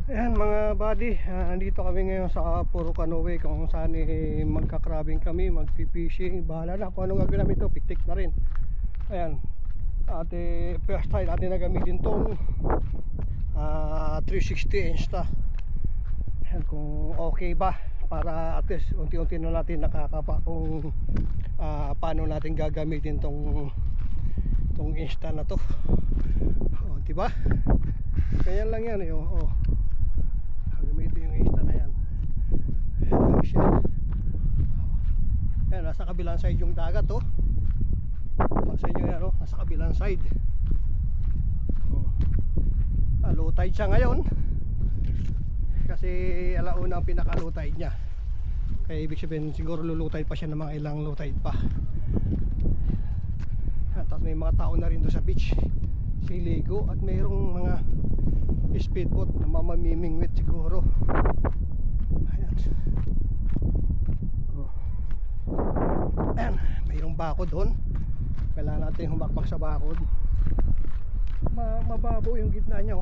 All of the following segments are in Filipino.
Ayan mga buddy, nandito kami ngayon sa Puro Canoe kung saan magka-crabbing kami, magpi-fishing. Bahala na kung anong gagawin namin ito, piktik na rin. Ayan, at first time natin na gamitin itong 360 Insta. Ayan, kung okay ba, para at least unti-unti na natin nakakapa kung paano natin gagamitin itong Insta na to. Diba? Ganyan lang yan gamitin yung Insta na yan. Ayan siya. Ayan, nasa kabilang side yung dagat sa inyo yan nasa kabilang side. Low tide siya ngayon kasi alauna ang pinaka low tide nya, kaya ibig sabihin siguro low tide pa siya ng mga ilang low tide pa. Tapos may mga tao na rin doon sa beach siligo at mayroong mga speedboat na mamamimingwit siguro. Ayan. Ayan, mayroong bakod doon, kailangan natin humakbak sa bakod. Mababaw yung gitna nya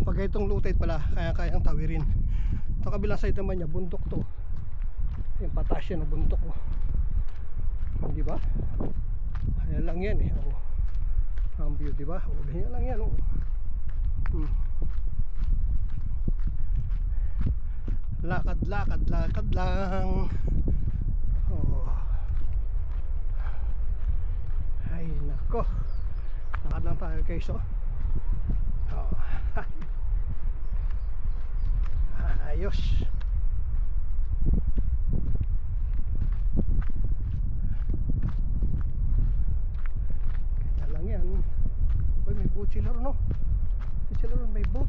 pag itong low tide pala kayang tawirin. Ito kabilang side naman niya bundok to, yung pataas yan na bundok di ba? Ayan lang yan ang view, di ba? Ganyan lang yan lakad lang. Ay nako, lakad lang tayo guys ayos. Kaya lang yan. Uy, may boat sila ron may boat.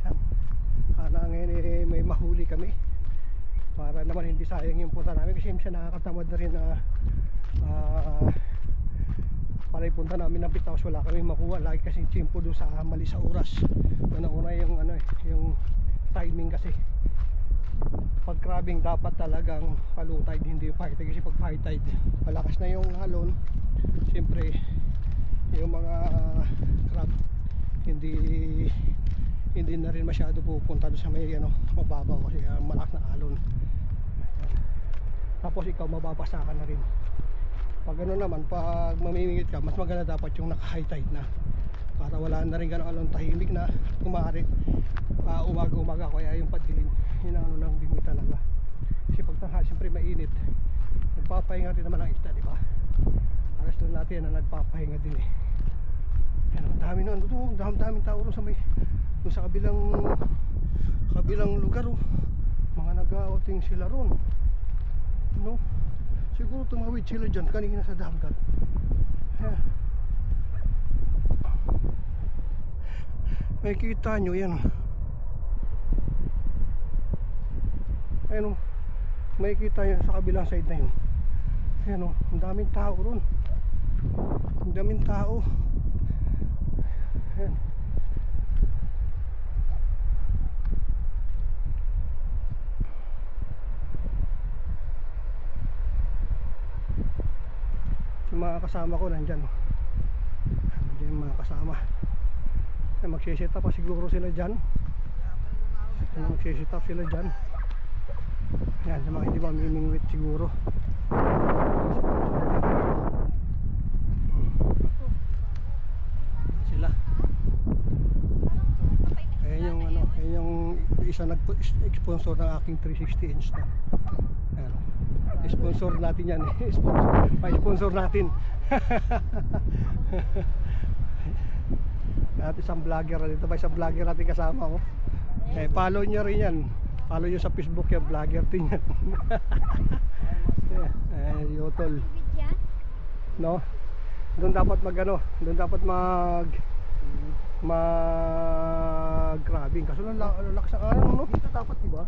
Yan. Sana ngayon may mahuli kami para naman hindi sayang yung punta namin, kasi minsan nakakatamad na rin na para ipunta namin ng Pitaos wala kami makuha, lagi kasing tsimpo doon sa mali sa oras. Una yung yung timing, kasi pag crabbing dapat talagang low tide, hindi yung high tide, kasi pag high tide malakas na yung alon, siyempre yung mga crab hindi na rin masyado pupunta doon sa may mababaw, kasi malakas na alon. Tapos ikaw mababasa ka na rin. Pag naman, pag mamimingit ka, mas maganda dapat yung naka high tide na, para wala na rin gano'ng alon, tahimik na kumari umaga kaya yung padilim yun ang ng bingi talaga. Kasi pag tanghali siyempre mainit, nagpapahinga din naman ang isda, di ba? Aras lang natin na nagpapahinga din yan, ang dami nun daming tao ron sa may dun sa kabilang lugar mga nag-outing sila ron siguro tumawid sila dyan kanina sa dagat. May kita nyo yan may kita nyo sa kabilang side na yun. Ayan ang daming tao ron, ang daming tao. Ayan. Yung mga kasama ko nandyan nandyan yung mga kasama. Magsisit up pa siguro sila dyan. Magsisit up sila dyan. Yan, sa mga hindi ba mimingwit siguro. Sila. Ayan yung isa nag-sponsor ng aking 360 inch na. Ayan. Sponsor natin yan pa-sponsor natin. At isang vlogger dito, isang vlogger natin kasama follow nyo rin yan, follow nyo sa Facebook yan, vlogger din yan. Yotol doon dapat doon dapat mag grabbing, kaso lakas ang araw dito dapat, diba?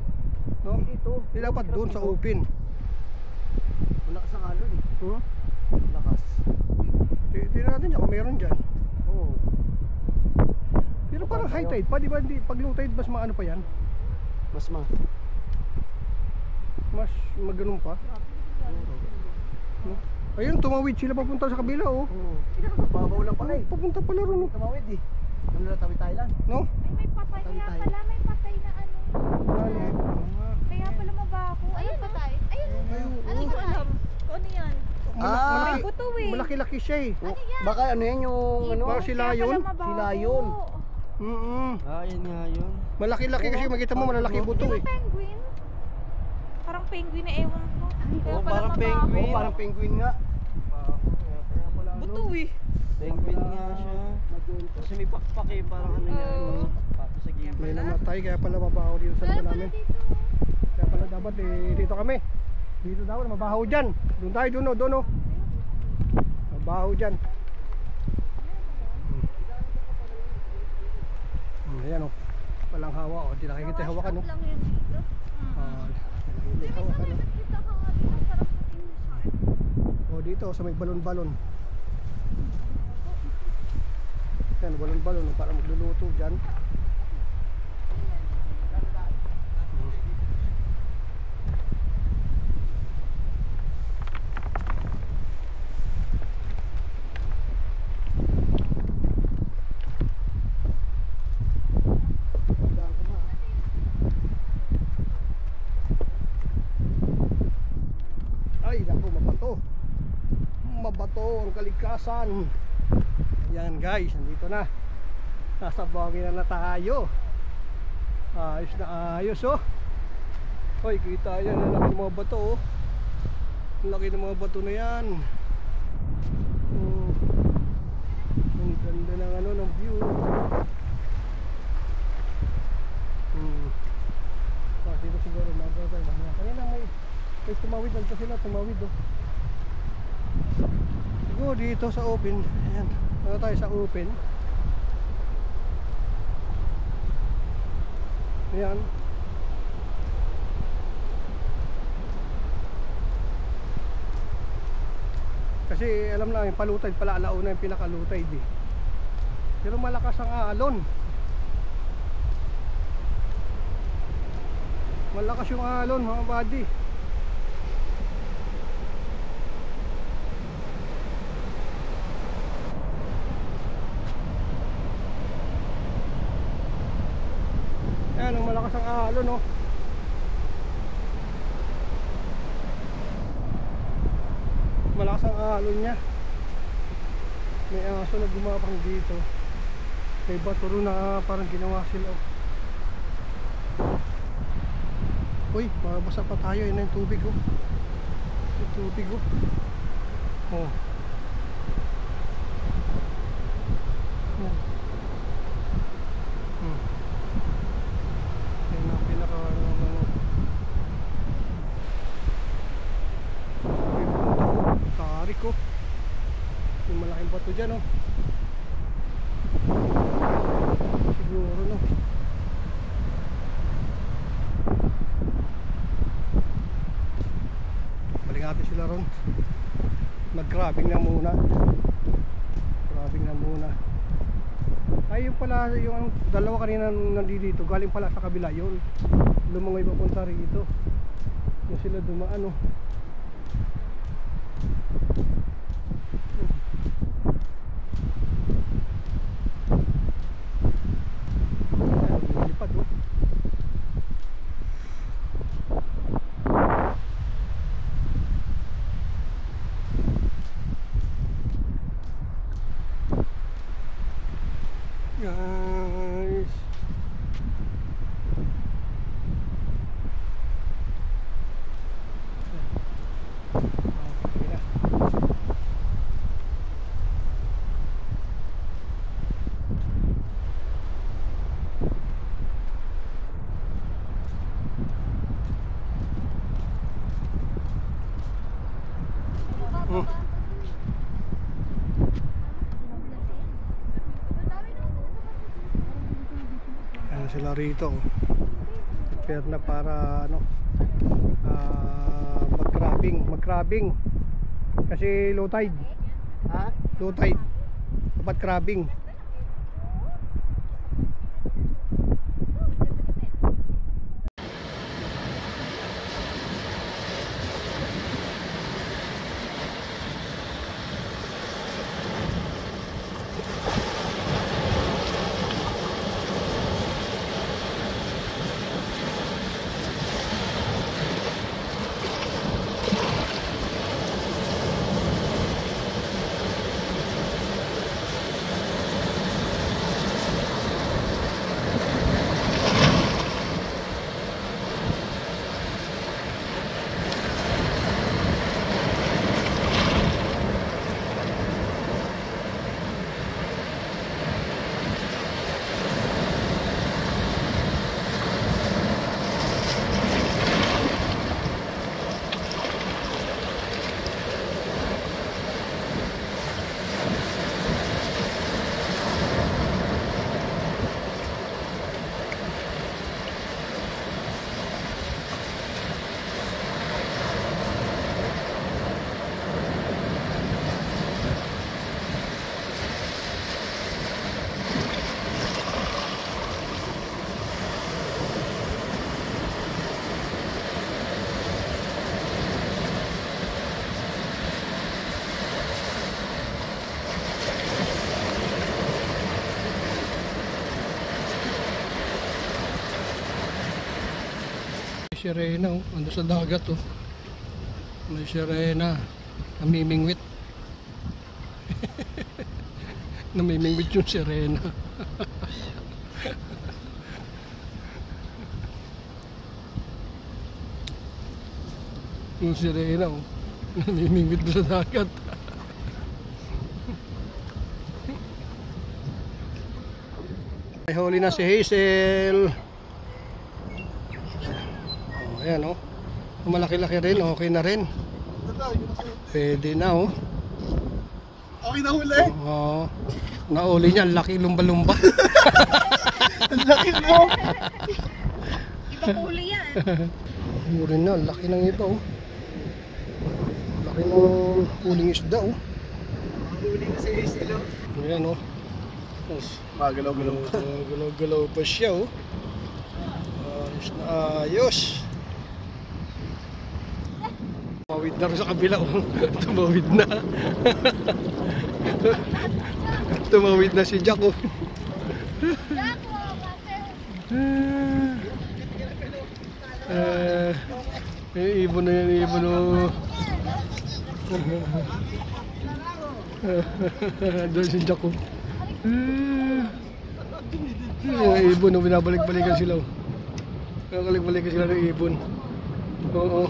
Dito dapat doon sa open malakas ang alon lakas. Tignan natin kung meron dyan. Pero parang high tide pa, di ba? Pag low tide mas maano pa yan? Mas maganon pa. Ayun, tumawid sila papunta sa kabila, oh. Babaw lang pala eh. Papunta pala ron, oh. Tumawid eh. Ano na tawi Thailand? No? Ay, may patay. Kaya pala may patay na ano. Kaya pala mabaho. Ayun patay. Ayun. Ano ko alam? Kung ano yan? Ah, May buto eh. Malaki-laki siya eh. Ano yan? Baka ano yan yung ano? Parang sila yun. Sila yun. Ah, yun nga yun. Malaki-laki kasi makita mo malalaki buto Di eh. ba penguin? Parang penguin na ewan ko. Kaya Oo, pala parang mabaho. penguin. Oo, parang penguin nga. Kaya pala ano. Buto eh. Penguin nga siya. Kasi may pakpak eh, parang ano nga Oo. yun. Pato sa gilid. May namatay kaya pala mabaho dito sa lugar namin. Kaya pala dapat eh, dito kami. Dito daw mabaho dyan. Doon tayo doon oh. Mabaho dyan. Ayan oh. Walang hawa oh. Di nakikita yung hawakan oh. lang yun dito. Hindi nakikita yung hawakan oh. Nakita ka nga dito. Parang puting shark. Oh dito sa may balon-balon. Yan balon-balon oh, para magluluto dyan. Ay naku, mabato ang kalikasan. Yan guys, nandito na, nasa bangin na tayo. Ayos na ayos oh. Hoy, kita yan, ang laki ng mga bato oh. Ang laki ng mga bato na yan. Ang ganda ng ano, ng view. Dito siguro mag-drive tayo. Kanina may tumawid lang sila, tumawid oh. Siguro dito sa open. Ayan, ano tayo sa open. Ayan. Kasi alam na yung palutay pala, alauna yung pinakalutay di. Pero malakas ang alon. Malakas yung alon mga buddy. Ayan, ang malakas ang alon no. Malakas ang alon niya. May aso na gumapang dito. May bato rin na parang ginawa sila oh. Uy, mabasa pa tayo. Yun na yung tubig oh. Yung tubig oh. Oh. Yan. Yan ang pinaka ano. Tarik oh. Yung malaking bato dyan oh. Siguro no. Natin sila ron. Mag-grabbing na muna. Grabbing na muna. Ay yung pala, yung dalawa kanina nandito, galing pala sa kabila yun. Lumangoy papunta rito. Yung sila dumaan oh. Ayan, lipad oh. Guys, okay na. Ayan sila rito. Prepare na para ano, mag-crabbing. Kasi low tide. Ha? Low tide. Dapat crabbing. sirena oh. Ando sa dagat oh. May sirena. Namimingwit. Namimingwit yung sirena. Yung sirena oh. Namimingwit doon sa dagat. May huli na si Hazel. Oh, ayan oh. Malaki-laki rin, okay na rin. Pwede na oh. Okay na huli. Oo. Nauli niya, laki lumba-lumba. Ang laki mo. Ibang huli yan. Huli na, laki ng iba oh. Laki ng huling isda oh. Huli na si Hazel. Ayan oh. Tapos, Magalaw-galaw pa. galaw-galaw pa siya oh. Ayos na ayos. Tumawid na rin sa kabila oh. Tumawid na. Tumawid na si Jack oh. Ibon na yan, ibon oh. Doon si Jack oh. Ibon oh, binabalik-balikan sila oh. Binabalik-balikan sila ng ibon. Oo.